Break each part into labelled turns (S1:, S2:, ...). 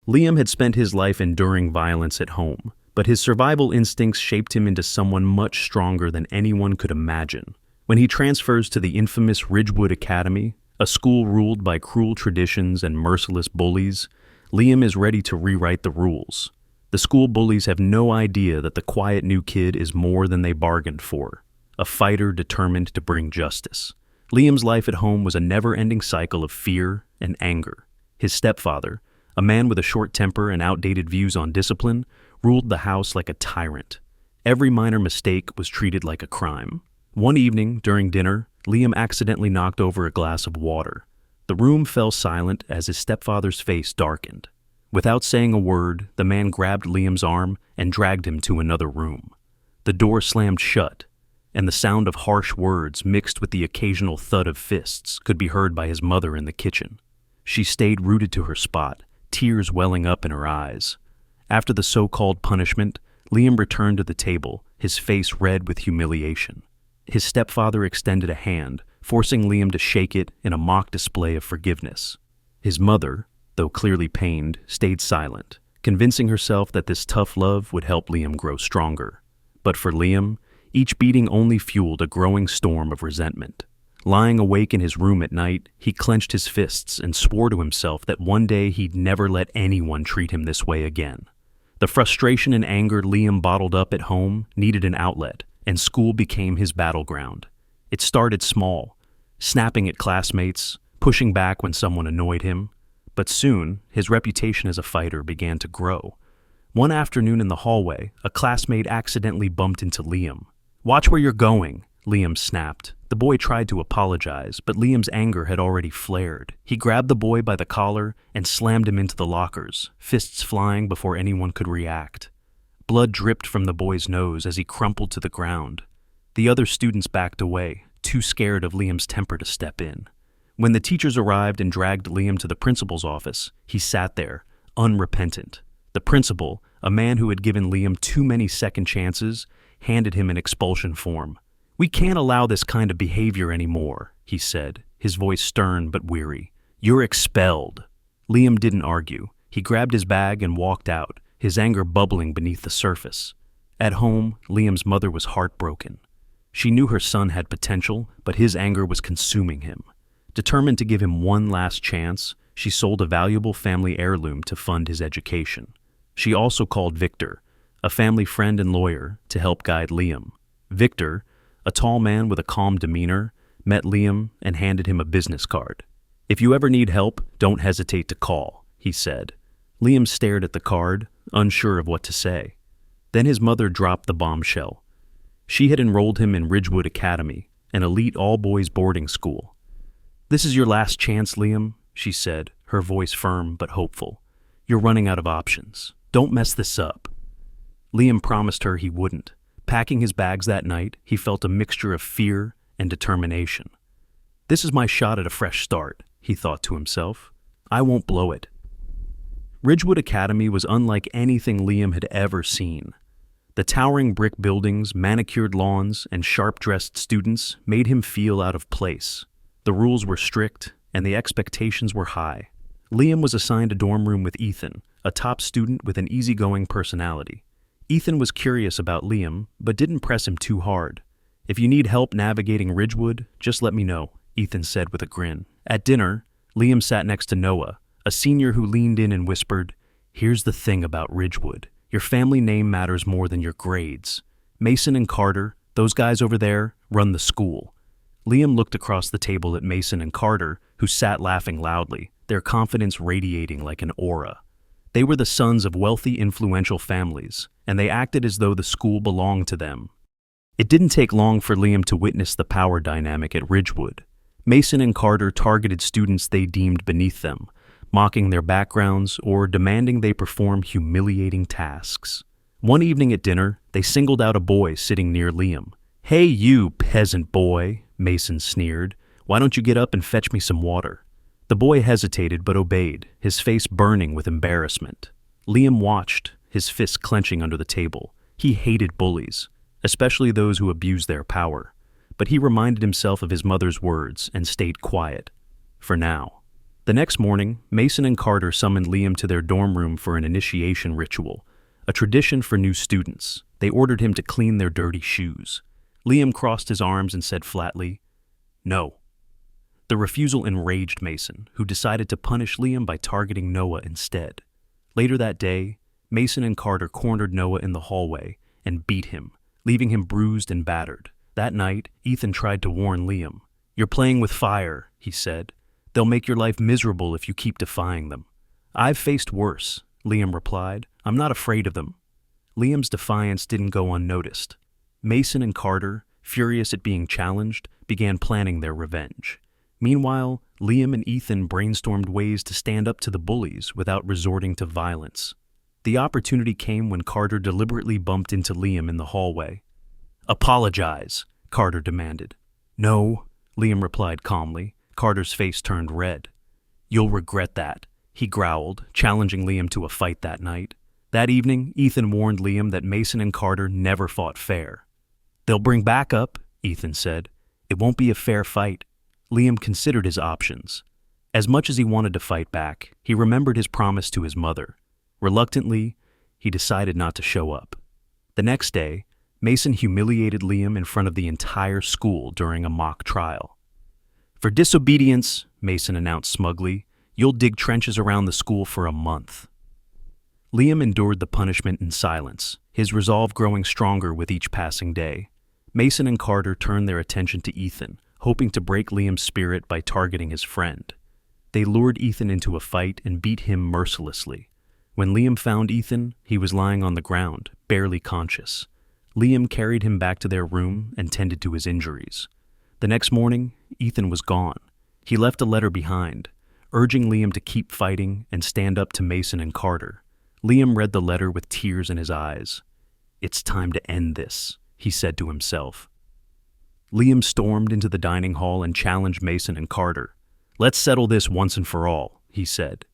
S1: Liam had spent his life enduring violence at home, but his survival instincts shaped him into someone much stronger than anyone could imagine. When he transfers to the infamous Ridgewood Academy, a school ruled by cruel traditions and merciless bullies, Liam is ready to rewrite the rules. The school bullies have no idea that the quiet new kid is more than they bargained for, a fighter determined to bring justice. Liam's life at home was a never-ending cycle of fear and anger. His stepfather, a man with a short temper and outdated views on discipline, ruled the house like a tyrant. Every minor mistake was treated like a crime. One evening, during dinner, Liam accidentally knocked over a glass of water. The room fell silent as his stepfather's face darkened. Without saying a word, the man grabbed Liam's arm and dragged him to another room. The door slammed shut, and the sound of harsh words mixed with the occasional thud of fists could be heard by his mother in the kitchen. She stayed rooted to her spot, tears welling up in her eyes. After the so-called punishment, Liam returned to the table, his face red with humiliation. His stepfather extended a hand, forcing Liam to shake it in a mock display of forgiveness. His mother, though clearly pained, stayed silent, convincing herself that this tough love would help Liam grow stronger. But for Liam, each beating only fueled a growing storm of resentment. Lying awake in his room at night, he clenched his fists and swore to himself that one day he'd never let anyone treat him this way again. The frustration and anger Liam bottled up at home needed an outlet, and school became his battleground. It started small, snapping at classmates, pushing back when someone annoyed him. But soon, his reputation as a fighter began to grow. One afternoon in the hallway, a classmate accidentally bumped into Liam. "Watch where you're going," Liam snapped. The boy tried to apologize, but Liam's anger had already flared. He grabbed the boy by the collar and slammed him into the lockers, fists flying before anyone could react. Blood dripped from the boy's nose as he crumpled to the ground. The other students backed away, too scared of Liam's temper to step in. When the teachers arrived and dragged Liam to the principal's office, he sat there, unrepentant. The principal, a man who had given Liam too many second chances, handed him an expulsion form. "We can't allow this kind of behavior anymore," he said, his voice stern but weary. "You're expelled." Liam didn't argue. He grabbed his bag and walked out, his anger bubbling beneath the surface. At home, Liam's mother was heartbroken. She knew her son had potential, but his anger was consuming him. Determined to give him one last chance, she sold a valuable family heirloom to fund his education. She also called Victor, a family friend and lawyer, to help guide Liam. Victor, a tall man with a calm demeanor, met Liam and handed him a business card. "If you ever need help, don't hesitate to call," he said. Liam stared at the card, unsure of what to say. Then his mother dropped the bombshell. She had enrolled him in Ridgewood Academy, an elite all-boys boarding school. "This is your last chance, Liam," she said, her voice firm but hopeful. "You're running out of options. Don't mess this up." Liam promised her he wouldn't. Packing his bags that night, he felt a mixture of fear and determination. "This is my shot at a fresh start," he thought to himself. "I won't blow it." Ridgewood Academy was unlike anything Liam had ever seen. The towering brick buildings, manicured lawns, and sharp-dressed students made him feel out of place. The rules were strict, and the expectations were high. Liam was assigned a dorm room with Ethan, a top student with an easygoing personality. Ethan was curious about Liam, but didn't press him too hard. "If you need help navigating Ridgewood, just let me know," Ethan said with a grin. At dinner, Liam sat next to Noah, a senior who leaned in and whispered, "Here's the thing about Ridgewood. Your family name matters more than your grades. Mason and Carter, those guys over there, run the school." Liam looked across the table at Mason and Carter, who sat laughing loudly, their confidence radiating like an aura. They were the sons of wealthy, influential families, and they acted as though the school belonged to them. It didn't take long for Liam to witness the power dynamic at Ridgewood. Mason and Carter targeted students they deemed beneath them, mocking their backgrounds or demanding they perform humiliating tasks. One evening at dinner, they singled out a boy sitting near Liam. "Hey you, peasant boy," Mason sneered. "Why don't you get up and fetch me some water?" The boy hesitated but obeyed, his face burning with embarrassment. Liam watched, his fists clenching under the table. He hated bullies, especially those who abused their power. But he reminded himself of his mother's words and stayed quiet. For now. The next morning, Mason and Carter summoned Liam to their dorm room for an initiation ritual, a tradition for new students. They ordered him to clean their dirty shoes. Liam crossed his arms and said flatly, "No." The refusal enraged Mason, who decided to punish Liam by targeting Noah instead. Later that day, Mason and Carter cornered Noah in the hallway and beat him, leaving him bruised and battered. That night, Ethan tried to warn Liam. "You're playing with fire," he said. "They'll make your life miserable if you keep defying them." "I've faced worse," Liam replied. "I'm not afraid of them." Liam's defiance didn't go unnoticed. Mason and Carter, furious at being challenged, began planning their revenge. Meanwhile, Liam and Ethan brainstormed ways to stand up to the bullies without resorting to violence. The opportunity came when Carter deliberately bumped into Liam in the hallway. "Apologize," Carter demanded. "No," Liam replied calmly. Carter's face turned red. "You'll regret that," he growled, challenging Liam to a fight that night. That evening, Ethan warned Liam that Mason and Carter never fought fair. "They'll bring backup," Ethan said. "It won't be a fair fight." Liam considered his options. As much as he wanted to fight back, he remembered his promise to his mother. Reluctantly, he decided not to show up. The next day, Mason humiliated Liam in front of the entire school during a mock trial. "For disobedience," Mason announced smugly, "you'll dig trenches around the school for a month." Liam endured the punishment in silence, his resolve growing stronger with each passing day. Mason and Carter turned their attention to Ethan, hoping to break Liam's spirit by targeting his friend. They lured Ethan into a fight and beat him mercilessly. When Liam found Ethan, he was lying on the ground, barely conscious. Liam carried him back to their room and tended to his injuries. The next morning, Ethan was gone. He left a letter behind, urging Liam to keep fighting and stand up to Mason and Carter. Liam read the letter with tears in his eyes. "It's time to end this," he said to himself. Liam stormed into the dining hall and challenged Mason and Carter. "Let's settle this once and for all," he said.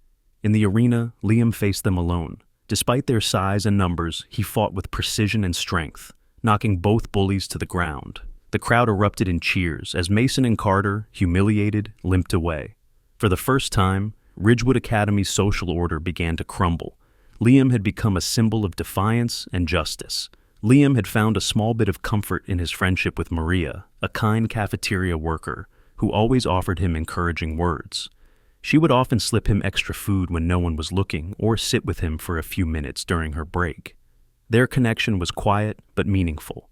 S1: In the arena, Liam faced them alone. Despite their size and numbers, he fought with precision and strength, knocking both bullies to the ground. The crowd erupted in cheers as Mason and Carter, humiliated, limped away. For the first time, Ridgewood Academy's social order began to crumble. Liam had become a symbol of defiance and justice. Liam had found a small bit of comfort in his friendship with Maria, a kind cafeteria worker, who always offered him encouraging words. She would often slip him extra food when no one was looking or sit with him for a few minutes during her break. Their connection was quiet but meaningful.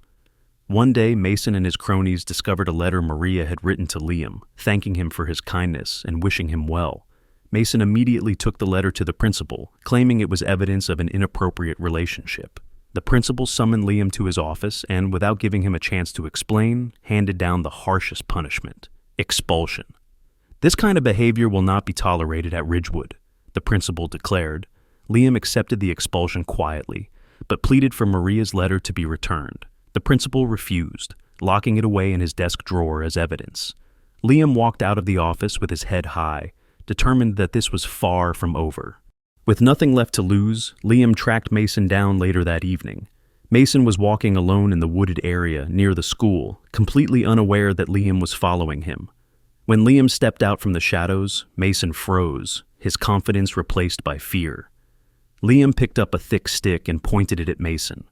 S1: One day, Mason and his cronies discovered a letter Maria had written to Liam, thanking him for his kindness and wishing him well. Mason immediately took the letter to the principal, claiming it was evidence of an inappropriate relationship. The principal summoned Liam to his office and, without giving him a chance to explain, handed down the harshest punishment: expulsion. "This kind of behavior will not be tolerated at Ridgewood," the principal declared. Liam accepted the expulsion quietly, but pleaded for Maria's letter to be returned. The principal refused, locking it away in his desk drawer as evidence. Liam walked out of the office with his head high, determined that this was far from over. With nothing left to lose, Liam tracked Mason down later that evening. Mason was walking alone in the wooded area near the school, completely unaware that Liam was following him. When Liam stepped out from the shadows, Mason froze, his confidence replaced by fear. Liam picked up a thick stick and pointed it at Mason.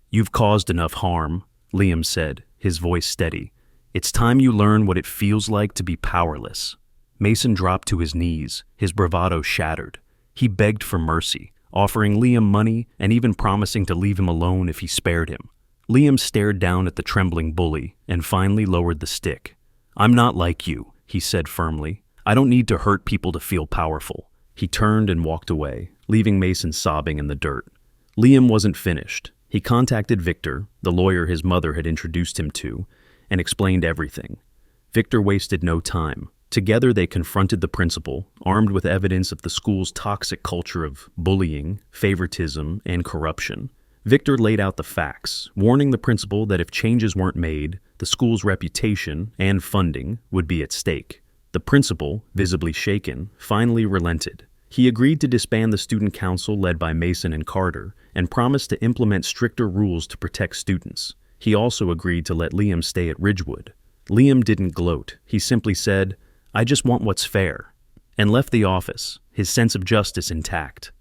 S1: "You've caused enough harm," Liam said, his voice steady. "It's time you learn what it feels like to be powerless." Mason dropped to his knees, his bravado shattered. He begged for mercy, offering Liam money and even promising to leave him alone if he spared him. Liam stared down at the trembling bully and finally lowered the stick. "I'm not like you," he said firmly. "I don't need to hurt people to feel powerful." He turned and walked away, leaving Mason sobbing in the dirt. Liam wasn't finished. He contacted Victor, the lawyer his mother had introduced him to, and explained everything. Victor wasted no time. Together they confronted the principal, armed with evidence of the school's toxic culture of bullying, favoritism, and corruption. Victor laid out the facts, warning the principal that if changes weren't made, the school's reputation and funding would be at stake. The principal, visibly shaken, finally relented. He agreed to disband the student council led by Mason and Carter and promised to implement stricter rules to protect students. He also agreed to let Liam stay at Ridgewood. Liam didn't gloat. He simply said, "I just want what's fair." and left the office, his sense of justice intact.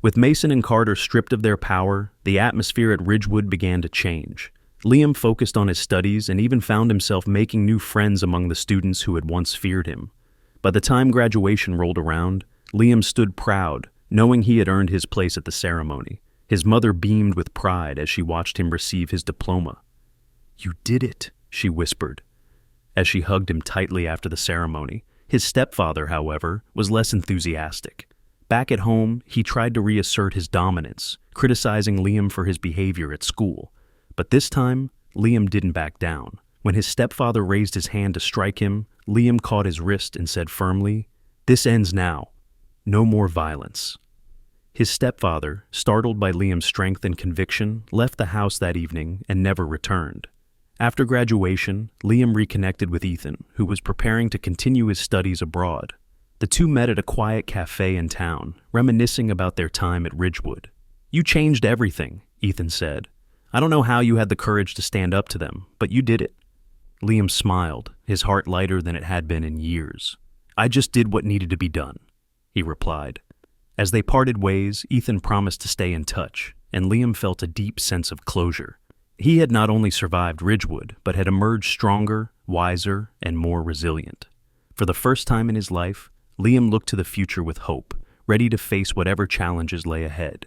S1: With Mason and Carter stripped of their power, the atmosphere at Ridgewood began to change. Liam focused on his studies and even found himself making new friends among the students who had once feared him. By the time graduation rolled around, Liam stood proud, knowing he had earned his place at the ceremony. His mother beamed with pride as she watched him receive his diploma. "You did it," she whispered, as she hugged him tightly after the ceremony. His stepfather, however, was less enthusiastic. Back at home, he tried to reassert his dominance, criticizing Liam for his behavior at school. But this time, Liam didn't back down. When his stepfather raised his hand to strike him, Liam caught his wrist and said firmly, "This ends now. No more violence." His stepfather, startled by Liam's strength and conviction, left the house that evening and never returned. After graduation, Liam reconnected with Ethan, who was preparing to continue his studies abroad. The two met at a quiet cafe in town, reminiscing about their time at Ridgewood. "You changed everything," Ethan said. "I don't know how you had the courage to stand up to them, but you did it." Liam smiled, his heart lighter than it had been in years. "I just did what needed to be done," he replied. As they parted ways, Ethan promised to stay in touch, and Liam felt a deep sense of closure. He had not only survived Ridgewood, but had emerged stronger, wiser, and more resilient. For the first time in his life, Liam looked to the future with hope, ready to face whatever challenges lay ahead.